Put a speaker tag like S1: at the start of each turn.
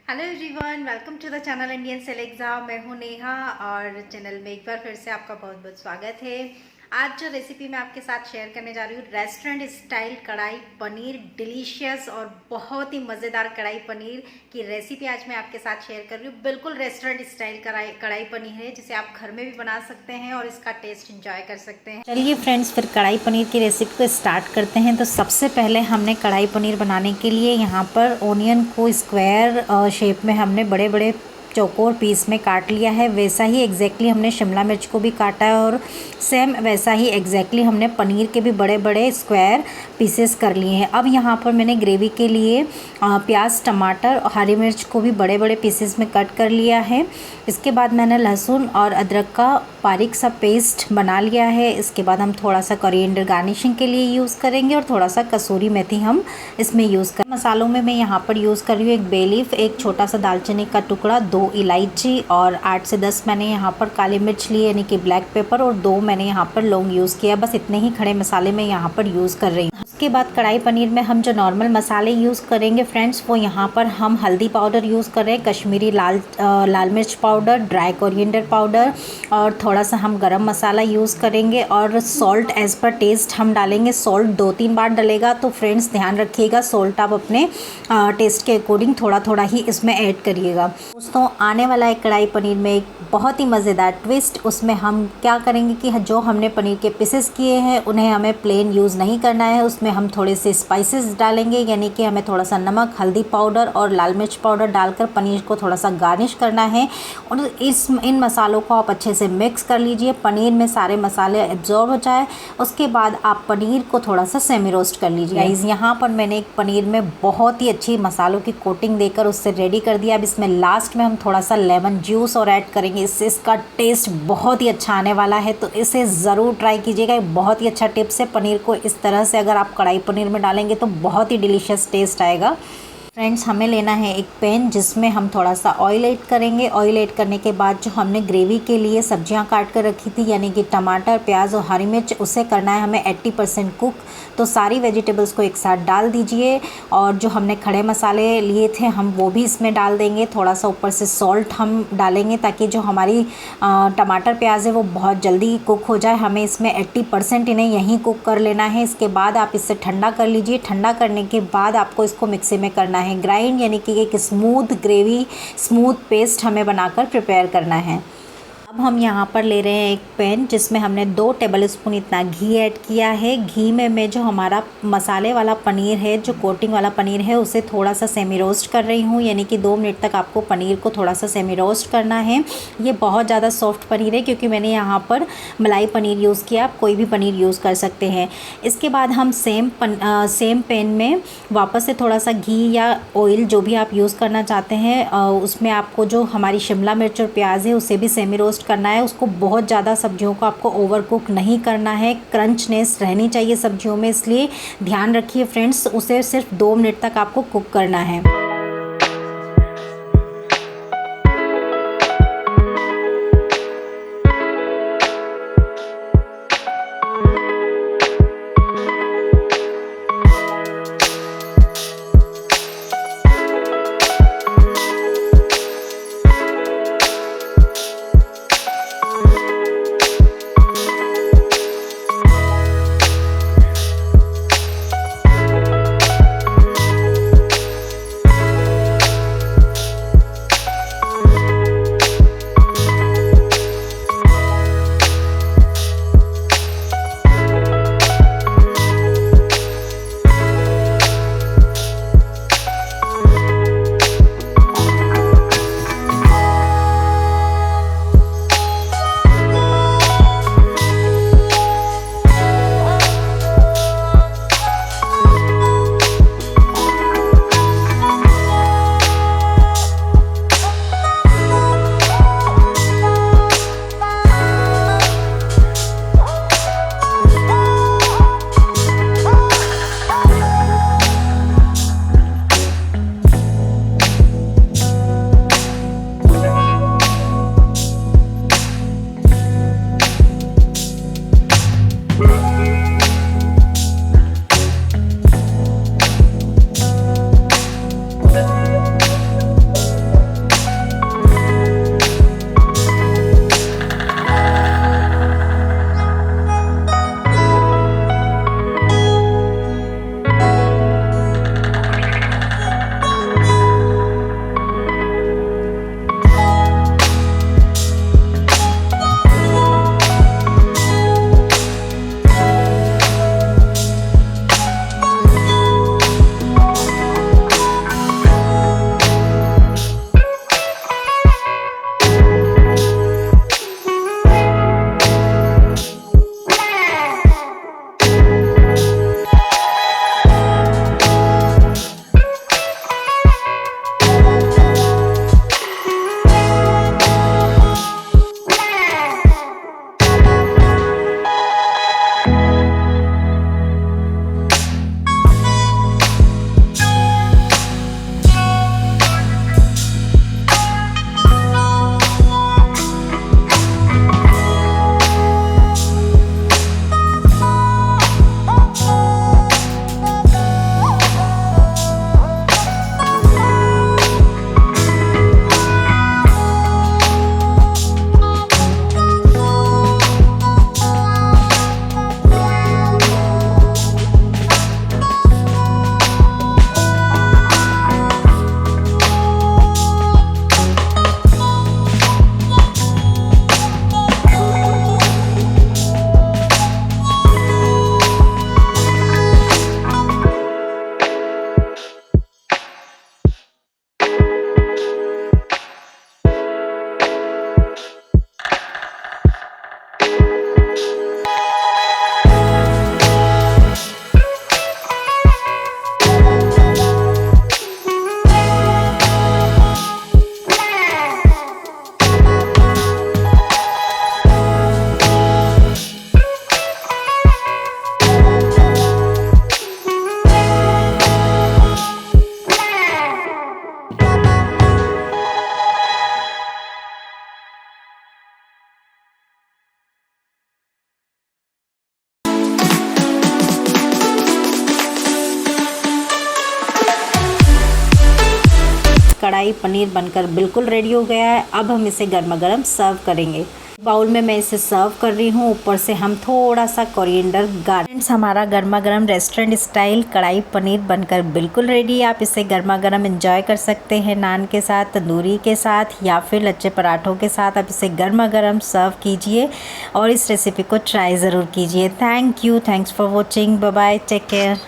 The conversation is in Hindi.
S1: Hello everyone, welcome to the channel Indian Select. मैं हूं नेहा और चैनल में एक बार फिर से आपका बहुत बहुत स्वागत है। आज जो रेसिपी मैं आपके साथ शेयर करने जा रही हूँ, रेस्टोरेंट स्टाइल कढ़ाई पनीर, डिलीशियस और बहुत ही मज़ेदार कढ़ाई पनीर की रेसिपी आज मैं आपके साथ शेयर कर रही हूँ। बिल्कुल रेस्टोरेंट स्टाइल कढ़ाई पनीर है, जिसे आप घर में भी बना सकते हैं और इसका टेस्ट एंजॉय कर सकते हैं। चलिए फ्रेंड्स, फिर कढ़ाई पनीर की रेसिपी को स्टार्ट करते हैं। तो सबसे पहले हमने कढ़ाई पनीर बनाने के लिए यहाँ पर ओनियन को स्क्वायर शेप में हमने बड़े बड़े चौकोर पीस में काट लिया है। वैसा ही एग्जैक्टली हमने शिमला मिर्च को भी काटा है और सेम वैसा ही एग्जैक्टली हमने पनीर के भी बड़े बड़े स्क्वायर पीसेस कर लिए हैं। अब यहाँ पर मैंने ग्रेवी के लिए प्याज, टमाटर और हरी मिर्च को भी बड़े बड़े पीसेस में कट कर लिया है। इसके बाद मैंने लहसुन और अदरक का बारीक सा पेस्ट बना लिया है। इसके बाद हम थोड़ा सा कोरिएंडर गार्निशिंग के लिए यूज़ करेंगे और थोड़ा सा कसूरी मेथी हम इसमें यूज़ कर। मसालों में मैं यहाँ पर यूज़ कर रही हूँ एक बे लीफ, एक छोटा सा दालचीनी का टुकड़ा, 2 इलायची और 8 से 10 मैंने यहाँ पर काली मिर्च ली यानी कि ब्लैक पेपर, और 2 मैंने यहाँ पर लौंग यूज़ किया। बस इतने ही खड़े मसाले मैं यहाँ पर यूज़ कर रही हूँ। उसके बाद कढ़ाई पनीर में हम जो नॉर्मल मसाले यूज़ करेंगे फ्रेंड्स, वो यहाँ पर हम हल्दी पाउडर यूज़ कर रहे हैं, कश्मीरी लाल मिर्च पाउडर, ड्राई कोरिएंडर पाउडर और थोड़ा सा हम गरम मसाला यूज़ करेंगे और सॉल्ट एज़ पर टेस्ट हम डालेंगे। सॉल्ट 2-3 बार डलेगा, तो फ्रेंड्स ध्यान रखिएगा सॉल्ट आप अपने टेस्ट के अकॉर्डिंग थोड़ा थोड़ा ही इसमें ऐड करिएगा। दोस्तों, आने वाला है कढ़ाई पनीर में एक बहुत ही मज़ेदार ट्विस्ट। उसमें हम क्या करेंगे कि जो हमने पनीर के पीसेस किए हैं उन्हें हमें प्लेन यूज़ नहीं करना है, उसमें हम थोड़े से स्पाइसेस डालेंगे, यानी कि हमें थोड़ा सा नमक, हल्दी पाउडर और लाल मिर्च पाउडर डालकर पनीर को थोड़ा सा गार्निश करना है। और इन मसालों को आप अच्छे से मिक्स कर लीजिए, पनीर में सारे मसाले एब्जॉर्ब हो जाए। उसके बाद आप पनीर को थोड़ा सा सेमी रोस्ट कर लीजिए। गाइस, यहाँ पर मैंने एक पनीर में बहुत ही अच्छी मसालों की कोटिंग देकर उससे रेडी कर दिया। अब इसमें लास्ट में हम थोड़ा सा लेमन जूस और ऐड करेंगे, इससे इसका टेस्ट बहुत ही अच्छा आने वाला है। तो इसे ज़रूर ट्राई कीजिएगा, एक बहुत ही अच्छा टिप्स है। पनीर को इस तरह से अगर आप कढ़ाई पनीर में डालेंगे तो बहुत ही डिलीशियस टेस्ट आएगा। फ्रेंड्स, हमें लेना है एक पैन जिसमें हम थोड़ा सा ऑयल ऐड करेंगे। ऑयल ऐड करने के बाद जो हमने ग्रेवी के लिए सब्जियां काट कर रखी थी, यानी कि टमाटर, प्याज और हरी मिर्च, उसे करना है हमें 80% कुक। तो सारी वेजिटेबल्स को एक साथ डाल दीजिए और जो हमने खड़े मसाले लिए थे हम वो भी इसमें डाल देंगे। थोड़ा सा ऊपर से सॉल्ट हम डालेंगे ताकि जो हमारी टमाटर प्याज है वो बहुत जल्दी कुक हो जाए। हमें इसमें 80% इन्हें यहीं कुक कर लेना है। इसके बाद आप इसे ठंडा कर लीजिए। ठंडा करने के बाद आपको इसको मिक्सी में करना है ग्राइंड, यानी कि एक स्मूथ ग्रेवी, स्मूथ पेस्ट हमें बनाकर प्रिपेयर करना है। अब हम यहाँ पर ले रहे हैं एक पैन जिसमें हमने 2 टेबल स्पून इतना घी ऐड किया है। घी में मैं जो हमारा मसाले वाला पनीर है, जो कोटिंग वाला पनीर है, उसे थोड़ा सा सेमी रोस्ट कर रही हूँ, यानी कि 2 मिनट तक आपको पनीर को थोड़ा सा सेमी रोस्ट करना है। ये बहुत ज़्यादा सॉफ्ट पनीर है क्योंकि मैंने यहाँ पर मलाई पनीर यूज़ किया, आप कोई भी पनीर यूज़ कर सकते हैं। इसके बाद हम सेम पैन में वापस से थोड़ा सा घी या ऑयल जो भी आप यूज़ करना चाहते हैं, उसमें आपको जो हमारी शिमला मिर्च और प्याज है उसे भी सेमी रोस्ट करना है। उसको बहुत ज़्यादा सब्जियों को आपको ओवर कुक नहीं करना है, क्रंचनेस रहनी चाहिए सब्जियों में, इसलिए ध्यान रखिए फ्रेंड्स, उसे सिर्फ 2 मिनट तक आपको कुक करना है। कढ़ाई पनीर बनकर बिल्कुल रेडी हो गया है। अब हम इसे गर्मा गर्म सर्व करेंगे। बाउल में मैं इसे सर्व कर रही हूँ। ऊपर से हम थोड़ा सा कोरिएंडर गार्निश। हमारा गर्मा गर्म रेस्टोरेंट स्टाइल कढ़ाई पनीर बनकर बिल्कुल रेडी है। आप इसे गर्मा गर्म एंजॉय कर सकते हैं नान के साथ, तंदूरी के साथ या फिर लच्छे पराठों के साथ। आप इसे गर्मा गर्म सर्व कीजिए और इस रेसिपी को ट्राई ज़रूर कीजिए। Thank you, thanks for watching, bye bye, take care.